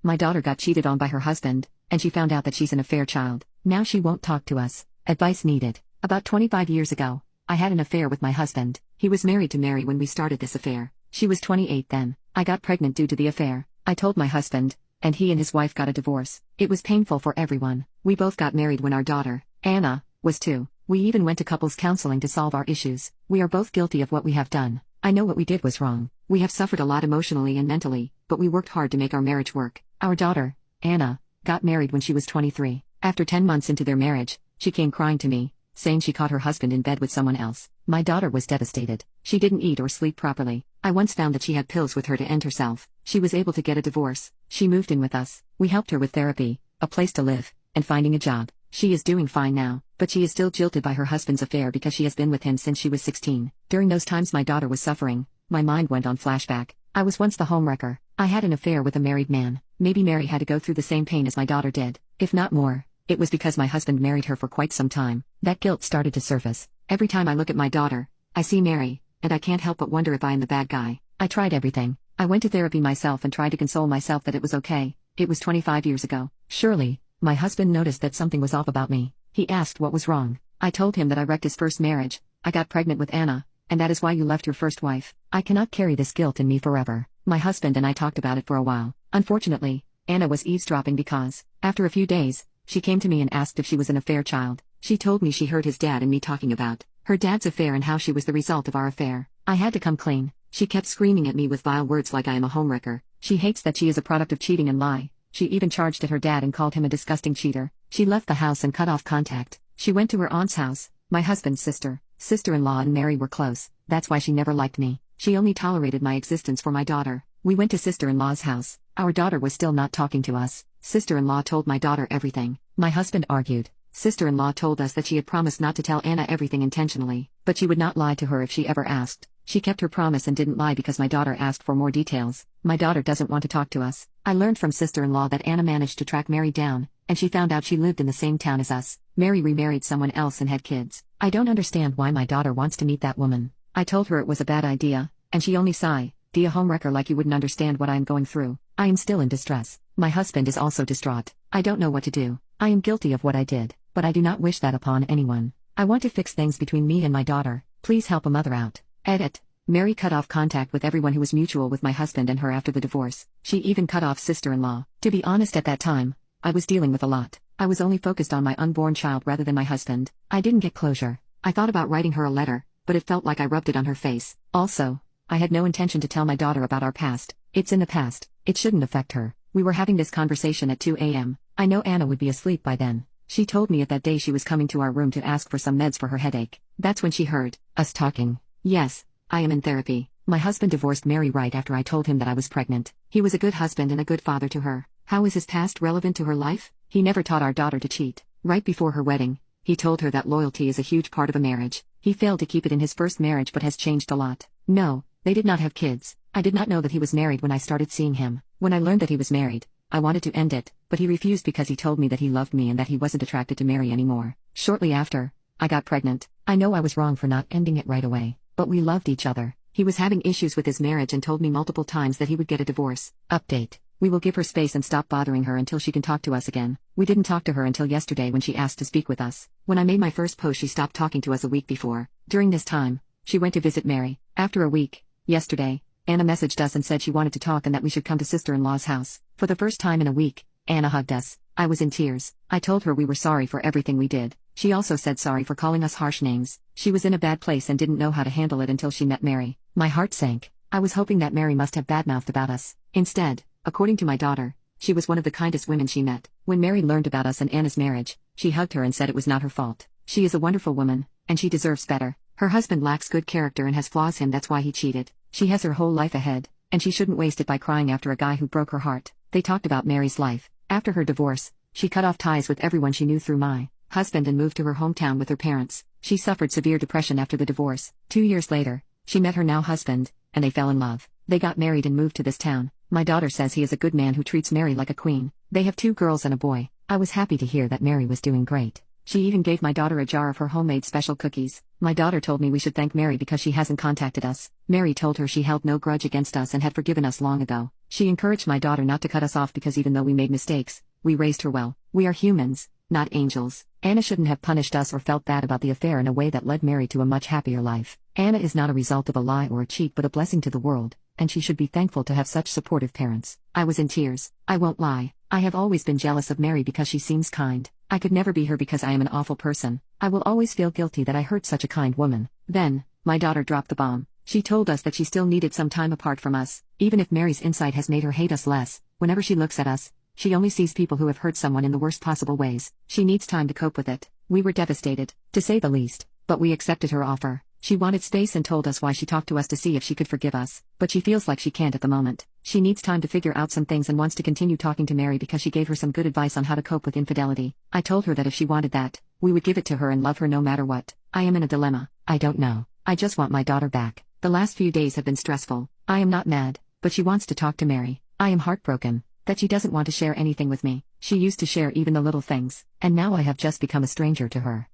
My daughter got cheated on by her husband, and she found out that she's an affair child. Now she won't talk to us. Advice needed. About 25 years ago, I had an affair with my husband. He was married to Mary when we started this affair. She was 28 then. I got pregnant due to the affair. I told my husband, and he and his wife got a divorce. It was painful for everyone. We both got married when our daughter, Anna, was 2. We even went to couples counseling to solve our issues. We are both guilty of what we have done. I know what we did was wrong. We have suffered a lot emotionally and mentally, but we worked hard to make our marriage work. Our daughter, Anna, got married when she was 23. After 10 months into their marriage, she came crying to me, saying she caught her husband in bed with someone else. My daughter was devastated. She didn't eat or sleep properly. I once found that she had pills with her to end herself. She was able to get a divorce. She moved in with us. We helped her with therapy, a place to live, and finding a job. She is doing fine now, but she is still jilted by her husband's affair because she has been with him since she was 16. During those times my daughter was suffering, my mind went on flashback. I was once the homewrecker. I had an affair with a married man. Maybe Mary had to go through the same pain as my daughter did, if not more. It was because my husband married her for quite some time. That guilt started to surface. Every time I look at my daughter, I see Mary, and I can't help but wonder if I am the bad guy. I tried everything. I went to therapy myself and tried to console myself that it was okay. It was 25 years ago. Surely, my husband noticed that something was off about me. He asked what was wrong. I told him that I wrecked his first marriage. I got pregnant with Anna, and that is why you left your first wife. I cannot carry this guilt in me forever. My husband and I talked about it for a while. Unfortunately, Anna was eavesdropping because, after a few days, she came to me and asked if she was an affair child. She told me she heard his dad and me talking about her dad's affair and how she was the result of our affair. I had to come clean. She kept screaming at me with vile words like I am a homewrecker. She hates that she is a product of cheating and lie. She even charged at her dad and called him a disgusting cheater. She left the house and cut off contact. She went to her aunt's house. My husband's sister-in-law and Mary were close. That's why she never liked me. She only tolerated my existence for my daughter. We went to sister-in-law's house. Our daughter was still not talking to us. Sister-in-law told my daughter everything. My husband argued. Sister-in-law told us that she had promised not to tell Anna everything intentionally, but she would not lie to her if she ever asked. She kept her promise and didn't lie because my daughter asked for more details. My daughter doesn't want to talk to us. I learned from sister-in-law that Anna managed to track Mary down, and she found out she lived in the same town as us. Mary remarried someone else and had kids. I don't understand why my daughter wants to meet that woman. I told her it was a bad idea, and she only sighed. "Be a homewrecker like you wouldn't understand what I am going through." I am still in distress. My husband is also distraught. I don't know what to do. I am guilty of what I did, but I do not wish that upon anyone. I want to fix things between me and my daughter. Please help a mother out. Edit. Mary cut off contact with everyone who was mutual with my husband and her after the divorce. She even cut off sister-in-law. To be honest, at that time, I was dealing with a lot. I was only focused on my unborn child rather than my husband. I didn't get closure. I thought about writing her a letter, but it felt like I rubbed it on her face. Also, I had no intention to tell my daughter about our past. It's in the past. It shouldn't affect her. We were having this conversation at 2 a.m. I know Anna would be asleep by then. She told me that day she was coming to our room to ask for some meds for her headache. That's when she heard us talking. Yes, I am in therapy. My husband divorced Mary right after I told him that I was pregnant. He was a good husband and a good father to her. How is his past relevant to her life? He never taught our daughter to cheat. Right before her wedding, he told her that loyalty is a huge part of a marriage. He failed to keep it in his first marriage but has changed a lot. No, they did not have kids. I did not know that he was married when I started seeing him. When I learned that he was married, I wanted to end it, but he refused because he told me that he loved me and that he wasn't attracted to Mary anymore. Shortly after, I got pregnant. I know I was wrong for not ending it right away, but we loved each other. He was having issues with his marriage and told me multiple times that he would get a divorce. Update. We will give her space and stop bothering her until she can talk to us again. We didn't talk to her until yesterday when she asked to speak with us. When I made my first post, she stopped talking to us a week before. During this time, she went to visit Mary. After a week, yesterday, Anna messaged us and said she wanted to talk and that we should come to sister-in-law's house. For the first time in a week, Anna hugged us. I was in tears. I told her we were sorry for everything we did. She also said sorry for calling us harsh names. She was in a bad place and didn't know how to handle it until she met Mary. My heart sank. I was hoping that Mary must have badmouthed about us. Instead, according to my daughter, she was one of the kindest women she met. When Mary learned about us and Anna's marriage, she hugged her and said it was not her fault. She is a wonderful woman, and she deserves better. Her husband lacks good character and has flaws, that's why he cheated. She has her whole life ahead, and she shouldn't waste it by crying after a guy who broke her heart. They talked about Mary's life. After her divorce, she cut off ties with everyone she knew through my husband and moved to her hometown with her parents. She suffered severe depression after the divorce. 2 years later, she met her now husband, and they fell in love. They got married and moved to this town. My daughter says he is a good man who treats Mary like a queen. They have 2 girls and a boy. I was happy to hear that Mary was doing great. She even gave my daughter a jar of her homemade special cookies. My daughter told me we should thank Mary because she hasn't contacted us. Mary told her she held no grudge against us and had forgiven us long ago. She encouraged my daughter not to cut us off because even though we made mistakes, we raised her well. We are humans, not angels. Anna shouldn't have punished us or felt bad about the affair in a way that led Mary to a much happier life. Anna is not a result of a lie or a cheat but a blessing to the world, and she should be thankful to have such supportive parents. I was in tears. I won't lie. I have always been jealous of Mary because she seems kind. I could never be her because I am an awful person. I will always feel guilty that I hurt such a kind woman. Then, my daughter dropped the bomb. She told us that she still needed some time apart from us. Even if Mary's insight has made her hate us less, whenever she looks at us, she only sees people who have hurt someone in the worst possible ways. She needs time to cope with it. We were devastated, to say the least, but we accepted her offer. She wanted space and told us why she talked to us to see if she could forgive us, but she feels like she can't at the moment. She needs time to figure out some things and wants to continue talking to Mary because she gave her some good advice on how to cope with infidelity. I told her that if she wanted that, we would give it to her and love her no matter what. I am in a dilemma. I don't know. I just want my daughter back. The last few days have been stressful. I am not mad, but she wants to talk to Mary. I am heartbroken that she doesn't want to share anything with me. She used to share even the little things, and now I have just become a stranger to her.